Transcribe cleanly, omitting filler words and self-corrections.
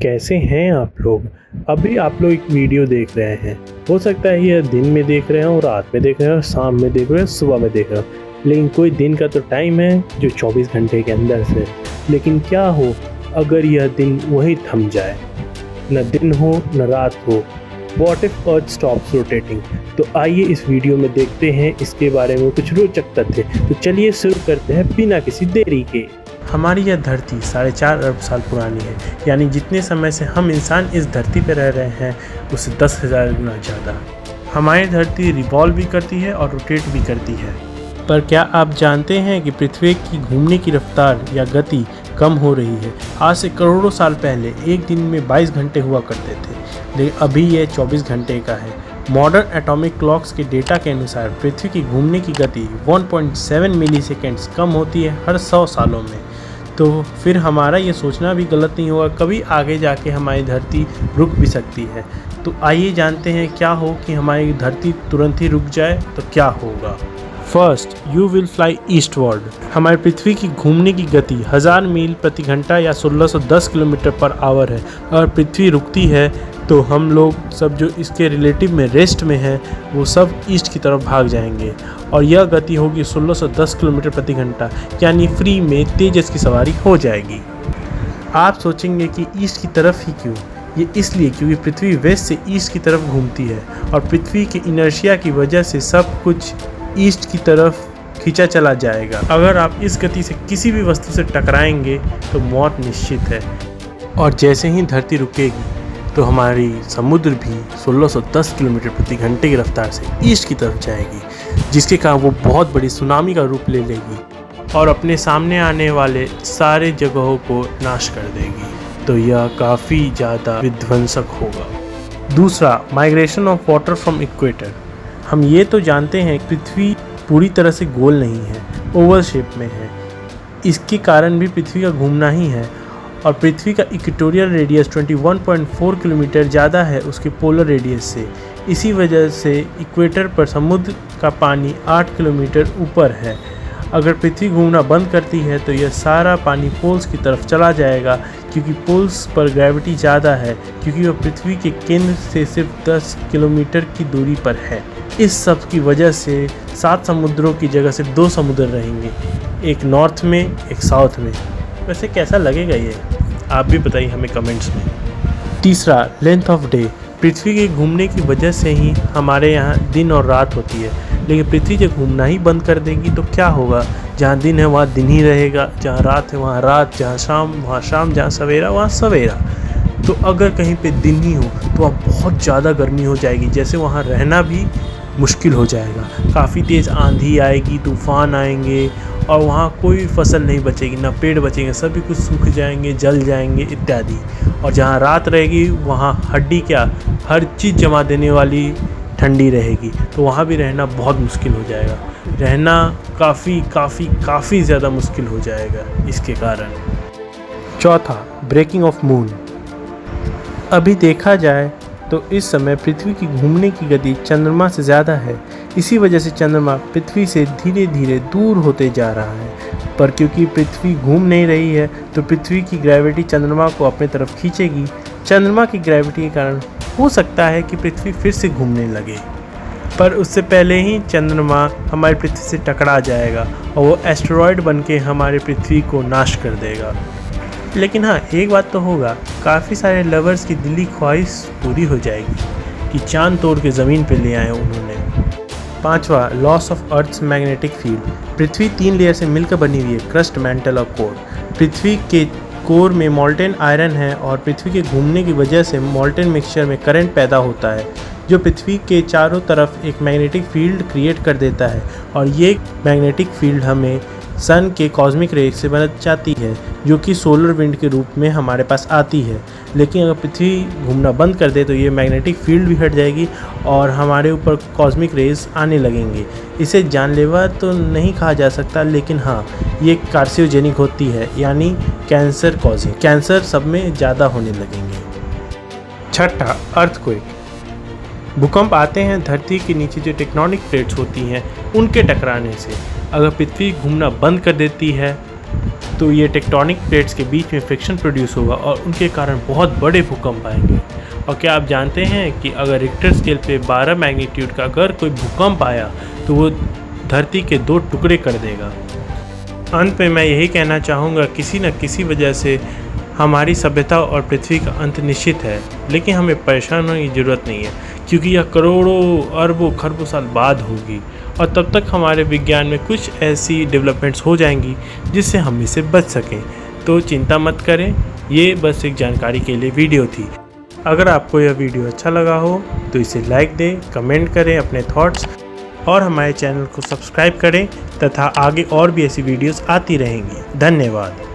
कैसे हैं आप लोग। अभी आप लोग एक वीडियो देख रहे हैं। हो सकता है यह दिन में देख रहे हो, रात में देख रहे हो, शाम में देख रहे हो, सुबह में देख रहे हो, लेकिन कोई दिन का तो टाइम है जो 24 घंटे के अंदर से। लेकिन क्या हो अगर यह दिन वहीं थम जाए, न दिन हो न रात हो। What if earth stops rotating. तो आइए इस वीडियो में देखते हैं इसके बारे में कुछ रोचक तथ्य। तो चलिए शुरू करते हैं बिना किसी देरी के। हमारी यह धरती 4.5 अरब साल पुरानी है, यानी जितने समय से हम इंसान इस धरती पर रह रहे हैं उससे 10,000 गुना ज़्यादा। हमारी धरती रिवॉल्व भी करती है और रोटेट भी करती है। पर क्या आप जानते हैं कि पृथ्वी की घूमने की रफ्तार या गति कम हो रही है। आज से करोड़ों साल पहले एक दिन में 22 घंटे हुआ करते थे, लेकिन अभी यह 24 घंटे का है। मॉडर्न एटॉमिक क्लॉक्स के डेटा के अनुसार पृथ्वी की घूमने की गति 1.7 मिली सेकेंड्स कम होती है हर 100 सालों में। तो फिर हमारा ये सोचना भी गलत नहीं होगा, कभी आगे जाके हमारी धरती रुक भी सकती है। तो आइए जानते हैं क्या हो कि हमारी धरती तुरंत ही रुक जाए तो क्या होगा। First, you will fly eastward. हमारी पृथ्वी की घूमने की गति 1000 मील प्रति घंटा या 1610 किलोमीटर पर आवर है। अगर पृथ्वी रुकती है तो हम लोग सब जो इसके रिलेटिव में रेस्ट में हैं वो सब ईस्ट की तरफ भाग जाएंगे और यह गति होगी 1610 किलोमीटर प्रति घंटा, यानी फ्री में तेजस की सवारी हो जाएगी। आप सोचेंगे कि ईस्ट की तरफ ही क्यों। ये इसलिए क्योंकि पृथ्वी वेस्ट से ईस्ट की तरफ घूमती है और पृथ्वी के इनर्शिया की वजह से सब कुछ ईस्ट की तरफ खींचा चला जाएगा। अगर आप इस गति से किसी भी वस्तु से टकराएंगे तो मौत निश्चित है। और जैसे ही धरती रुकेगी तो हमारी समुद्र भी 1610 किलोमीटर प्रति घंटे की रफ्तार से ईस्ट की तरफ जाएगी, जिसके कारण वो बहुत बड़ी सुनामी का रूप ले लेगी और अपने सामने आने वाले सारे जगहों को नाश कर देगी। तो यह काफ़ी ज़्यादा विध्वंसक होगा। दूसरा, migration of water from equator. हम ये तो जानते हैं कि पृथ्वी पूरी तरह से गोल नहीं है, ओवल शेप में है। इसके कारण भी पृथ्वी का घूमना ही है और पृथ्वी का इक्वेटोरियल रेडियस 21.4 किलोमीटर ज़्यादा है उसके पोलर रेडियस से। इसी वजह से इक्वेटर पर समुद्र का पानी 8 किलोमीटर ऊपर है। अगर पृथ्वी घूमना बंद करती है तो यह सारा पानी पोल्स की तरफ चला जाएगा, क्योंकि पोल्स पर ग्रेविटी ज़्यादा है, क्योंकि वह पृथ्वी के केंद्र से सिर्फ 10 किलोमीटर की दूरी पर है। इस सब की वजह से 7 समुद्रों की जगह सिर्फ 2 समुद्र रहेंगे, एक नॉर्थ में एक साउथ में। वैसे कैसा लगेगा ये, आप भी बताइए हमें कमेंट्स में। तीसरा, लेंथ ऑफ डे। पृथ्वी के घूमने की वजह से ही हमारे यहाँ दिन और रात होती है, लेकिन पृथ्वी जब घूमना ही बंद कर देगी तो क्या होगा। जहाँ दिन है वहाँ दिन ही रहेगा, जहाँ रात है वहाँ रात, जहाँ शाम वहाँ शाम, जहाँ सवेरा वहाँ सवेरा। तो अगर कहीं पे दिन ही हो तो वहाँ बहुत ज़्यादा गर्मी हो जाएगी, जैसे वहाँ रहना भी मुश्किल हो जाएगा। काफ़ी तेज़ आंधी आएगी, तूफ़ान आएंगे और वहाँ कोई फसल नहीं बचेगी, ना पेड़ बचेंगे, सभी कुछ सूख जाएंगे, जल जाएंगे इत्यादि। और जहाँ रात रहेगी वहाँ हड्डी क्या, हर चीज़ जमा देने वाली ठंडी रहेगी, तो वहाँ भी रहना बहुत मुश्किल हो जाएगा। रहना काफ़ी ज़्यादा मुश्किल हो जाएगा इसके कारण। चौथा, ब्रेकिंग ऑफ मून। अभी देखा जाए तो इस समय पृथ्वी की घूमने की गति चंद्रमा से ज़्यादा है। इसी वजह से चंद्रमा पृथ्वी से धीरे धीरे दूर होते जा रहा है। पर क्योंकि पृथ्वी घूम नहीं रही है तो पृथ्वी की ग्रेविटी चंद्रमा को अपने तरफ खींचेगी। चंद्रमा की ग्रेविटी के कारण हो सकता है कि पृथ्वी फिर से घूमने लगे, पर उससे पहले ही चंद्रमा हमारी पृथ्वी से टकरा जाएगा और वो एस्टेरॉयड बनके हमारे पृथ्वी को नाश कर देगा। लेकिन हाँ, एक बात तो होगा, काफ़ी सारे लवर्स की दिली ख्वाहिश पूरी हो जाएगी कि चांद तोड़ के ज़मीन पे ले आए उन्होंने। पांचवा, loss of earth's magnetic field. पृथ्वी 3 लेयर से मिलकर बनी हुई है, क्रस्ट, मैंटल और कोर। पृथ्वी के कोर में मॉल्टेन आयरन है और पृथ्वी के घूमने की वजह से मॉल्टेन मिक्सचर में करंट पैदा होता है, जो पृथ्वी के चारों तरफ एक मैग्नेटिक फील्ड क्रिएट कर देता है। और ये मैग्नेटिक फील्ड हमें सन के कॉस्मिक रेज से बच जाती है, जो कि सोलर विंड के रूप में हमारे पास आती है। लेकिन अगर पृथ्वी घूमना बंद कर दे तो ये मैग्नेटिक फील्ड भी हट जाएगी और हमारे ऊपर कॉस्मिक रेज आने लगेंगे। इसे जानलेवा तो नहीं कहा जा सकता, लेकिन हाँ, ये कार्सियोजेनिक होती है, यानी कैंसर कॉजिंग। कैंसर सब में ज़्यादा होने लगेंगे। छठा, अर्थक्वेक। भूकंप आते हैं धरती के नीचे जो टेक्टोनिक प्लेट्स होती हैं उनके टकराने से। अगर पृथ्वी घूमना बंद कर देती है तो ये टेक्टोनिक प्लेट्स के बीच में फ्रिक्शन प्रोड्यूस होगा और उनके कारण बहुत बड़े भूकंप आएंगे। और क्या आप जानते हैं कि अगर रिक्टर स्केल पे 12 मैग्नीट्यूड का अगर कोई भूकंप आया तो वो धरती के 2 टुकड़े कर देगा। अंत में मैं यही कहना चाहूँगा, किसी न किसी वजह से हमारी सभ्यता और पृथ्वी का अंत निश्चित है, लेकिन हमें परेशान होने की ज़रूरत नहीं है, क्योंकि यह करोड़ों अरबों खरबों साल बाद होगी और तब तक हमारे विज्ञान में कुछ ऐसी डेवलपमेंट्स हो जाएंगी जिससे हम इससे बच सकें। तो चिंता मत करें, ये बस एक जानकारी के लिए वीडियो थी। अगर आपको यह वीडियो अच्छा लगा हो तो इसे लाइक दें, कमेंट करें अपने थॉट्स और हमारे चैनल को सब्सक्राइब करें तथा आगे और भी ऐसी वीडियोस आती रहेंगी। धन्यवाद।